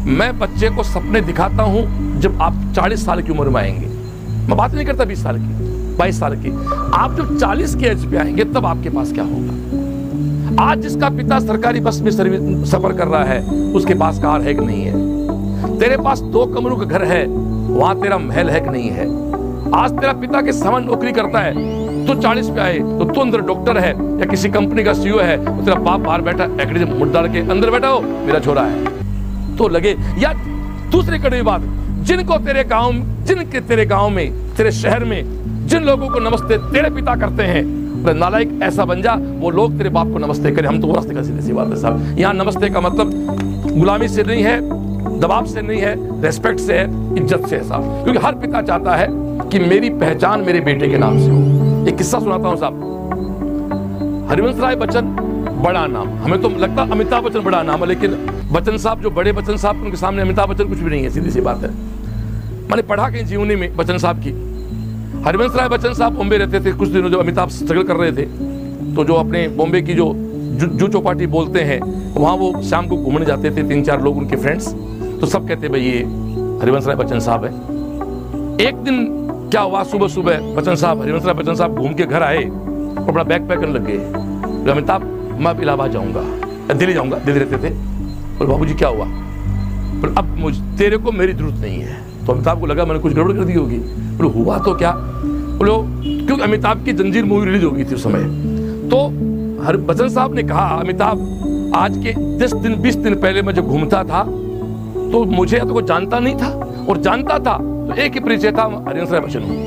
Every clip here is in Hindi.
मैं बच्चे को सपने दिखाता हूं जब आप 40 साल की उम्र में आएंगे। मैं बात नहीं करता 20 साल की, 22 साल की। आप जब 40 के एज पे आएंगे तब आपके पास क्या होगा। आज जिसका पिता सरकारी बस में सफर कर रहा है उसके पास कार है कि नहीं है। तेरे पास 2 कमरों का घर है, वहां तेरा महल है कि नहीं है। आज तेरा पिता के समान नौकरी करता है, तो 40 पे आए तो तू अंदर डॉक्टर है या किसी कंपनी का सीईओ है, तो तेरा बाप बाहर बैठा एकेडमी में मुड़ डाल के अंदर बैठा हो मेरा छोरा है तो लगे। या दूसरी कड़वी बात, जिनके तेरे गांव में, तेरे शहर में जिन लोगों को नमस्ते तेरे पिता करते हैं, नालायक ऐसा बन जा वो लोग तेरे बाप को नमस्ते करें। हम तो वो रास्ते का सीधी सी बात है साहब। यहाँ नमस्ते का मतलब गुलामी से नहीं है, दबाव से नहीं है, रेस्पेक्ट से है, इज्जत से है साहब। क्योंकि हर पिता चाहता है कि मेरी पहचान मेरे बेटे के नाम से हो। एक किस्सा सुनाता हूं साहब। हरिवंश राय बच्चन बड़ा नाम, हमें तो लगता अमिताभ बच्चन बड़ा नाम है, लेकिन बच्चन साहब जो बड़े बच्चन साहब उनके सामने अमिताभ बच्चन कुछ भी नहीं है, सीधी सी बात है। मैंने पढ़ा कहीं जीवनी में बच्चन साहब की। हरिवंश राय बच्चन साहब बॉम्बे रहते थे कुछ दिनों, जो अमिताभ स्ट्रगल कर रहे थे, तो जो अपने बॉम्बे की जो जू चौपाटी बोलते हैं वहाँ वो शाम को घूमने जाते थे 3-4 लोग उनके फ्रेंड्स। तो सब कहते भाई ये हरिवंश राय बच्चन साहब है। एक दिन क्या हुआ, सुबह सुबह हरिवंश राय बच्चन साहब घूम के घर आए और बड़ा बैग पैक करने लग गए। अमिताभ मैं अब इलाहाबाद जाऊंगा, दिल्ली जाऊंगा, दिल्ली रहते थे। और बाबूजी क्या हुआ, पर अब तेरे को मेरी जरूरत नहीं है। तो अमिताभ को लगा मैंने कुछ गड़बड़ कर दी होगी। बोलो हुआ तो क्या, बोलो क्योंकि अमिताभ की जंजीर मूवी रिलीज हो गई थी उस समय। तो बच्चन साहब ने कहा अमिताभ आज के 20 दिन पहले मैं जब घूमता था तो मुझे तो कोई जानता नहीं था, और जानता था तो एक ही परिचय था, हरिवंश राय बच्चन हूं।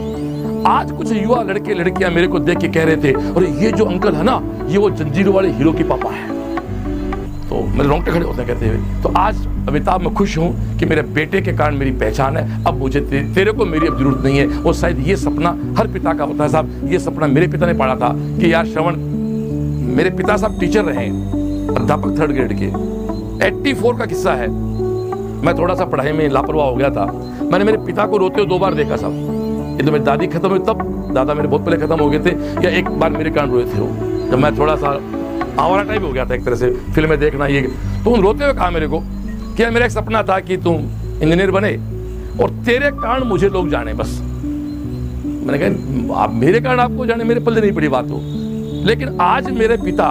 आज कुछ युवा लड़के लड़कियां मेरे को देख के कह रहे थे और ये जो अंकल है ना ये वो जंजीर वाले हीरो की पापा है। तो मेरे रोंगटे खड़े होते हैं कहते हुए। तो आज अमिताभ मैं खुश हूं कि मेरे बेटे के कारण मेरी पहचान है। अब मुझे तेरे को मेरी अब जरूरत नहीं है। और शायद ये सपना हर पिता का होता है साहब। ये सपना मेरे पिता ने पाला था कि यार श्रवण, मेरे पिता साहब टीचर रहे, अध्यापक 3rd ग्रेड के। 84 का किस्सा है, मैं थोड़ा सा पढ़ाई में लापरवाह हो गया था। मैंने मेरे पिता को रोते हुए 2 बार देखा साहब। ये तो मेरी दादी खत्म हुई तब, दादा मेरे बहुत पहले खत्म हो गए थे, या एक बार मेरे कारण रोए थे वो जब मैं थोड़ा सा आवारा टाइप हो गया था एक तरह से, फिल्में देखना ये। तो उन रोते हुए कहा मेरे को कि मेरा एक सपना था कि तुम इंजीनियर बने और तेरे कारण मुझे लोग जाने बस। मैंने कहा आप मेरे कारण आपको जाने मेरे पल्ले नहीं पड़ी बात हो। लेकिन आज मेरे पिता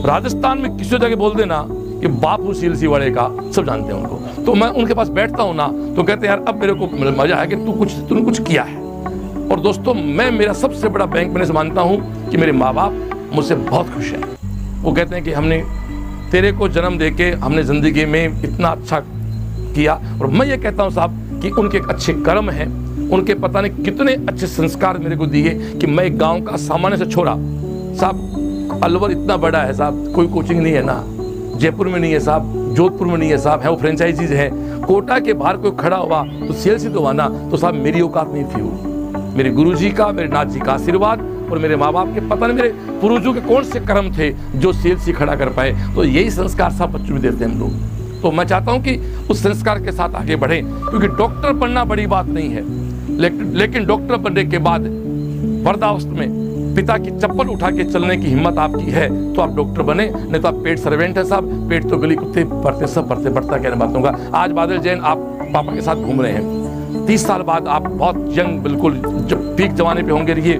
राजस्थान में किसी जगह बोल देना कि बापू सीलसी वाले का, सब जानते हैं उनको। तो मैं उनके पास बैठता हूं ना तो कहते हैं यार अब मेरे को मजा है कि तूने कुछ किया है। और दोस्तों मैं मेरा सबसे बड़ा बैंक मैनेजर मानता हूं कि मेरे माँ बाप मुझसे बहुत खुश हैं। वो कहते हैं कि हमने तेरे को जन्म देके हमने जिंदगी में इतना अच्छा किया। और मैं ये कहता हूं साहब कि उनके अच्छे कर्म हैं, उनके पता नहीं कितने अच्छे संस्कार मेरे को दिए कि मैं एक गाँव का सामान्य से छोरा साहब। अलवर इतना बड़ा है साहब, कोई कोचिंग नहीं है ना, जयपुर में नहीं है साहब, जोधपुर में नहीं है साहब, है वो फ्रेंचाइजीज है। कोटा के बाहर कोई खड़ा हुआ तो सेल्स ही तो हुआ ना, तो साहब मेरी औकात नहीं थी वो। मेरे गुरुजी का, मेरे नाथ जी का आशीर्वाद और मेरे माँ बाप के पता नहीं मेरे पूर्वजों के कौन से कर्म थे जो सेल्स ही खड़ा कर पाए। तो यही संस्कार सब बच्चों में देते हैं हम लोग। तो मैं चाहता हूँ कि उस संस्कार के साथ आगे बढ़ें, क्योंकि डॉक्टर बनना बड़ी बात नहीं है, लेकिन डॉक्टर बनने के बाद वृद्धावस्था में पिता की चप्पल उठा के चलने की हिम्मत आपकी है तो आप डॉक्टर बने, नहीं तो आप पेट सर्वेंट है साहब। पेट तो गली कुत्ते पढ़ते सब पढ़ते बढ़ता कहने बात होगा। आज बादल जैन आप पापा के साथ घूम रहे हैं, 30 साल बाद आप बहुत यंग बिल्कुल जब पीक जमाने पे होंगे, ये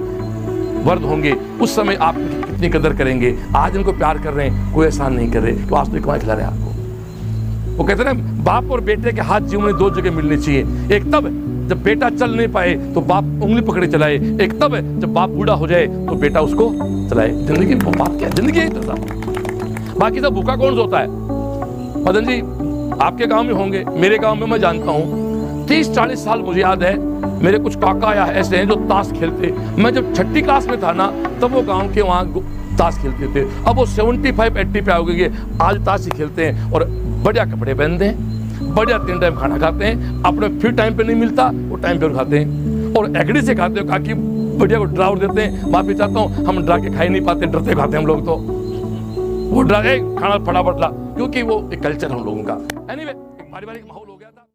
वर्द होंगे, उस समय आप कितनी कदर करेंगे। आज उनको प्यार कर रहे हैं, कोई एहसान नहीं कर रहे, तो आज तो कमाई खिला रहे हैं आपको। वो कहते हैं ना बाप और बेटे के हाथ जीवन में 2 जगह मिलनी चाहिए। एक तब जब बेटा चल नहीं पाए तो बाप उंगली पकड़े चलाए, एक तब है जब बाप बूढ़ा हो जाए तो बेटा उसको चलाए। जिंदगी बात क्या है, जिंदगी यही तो साहब। बाकी सब भूखा कौन सोता है। मदन जी आपके गांव में होंगे, मेरे गांव में मैं जानता हूँ 30-40 साल मुझे याद है, मेरे कुछ काका या ऐसे हैं जो ताश खेलते। मैं जब 6ठी क्लास में था ना तब वो गाँव के वहाँ ताश खेलते थे। अब वो 75-80 पे हो गए, आज ताश ही खेलते हैं और बढ़िया कपड़े पहनते हैं, बढ़िया 3 टाइम खाना खाते हैं। अपने फिर टाइम पे नहीं मिलता वो टाइम पे खाते हैं और एगड़ी से खाते हो काकी बढ़िया को ड्रा देते हैं। माफी चाहता हूँ, हम ड्रा के खा ही नहीं पाते, डरते खाते हैं हम लोग। तो वो ड्रा खाना फटाफट ला, क्योंकि वो एक कल्चर हम लोगों का। एनीवे, एक पारिवारिक माहौल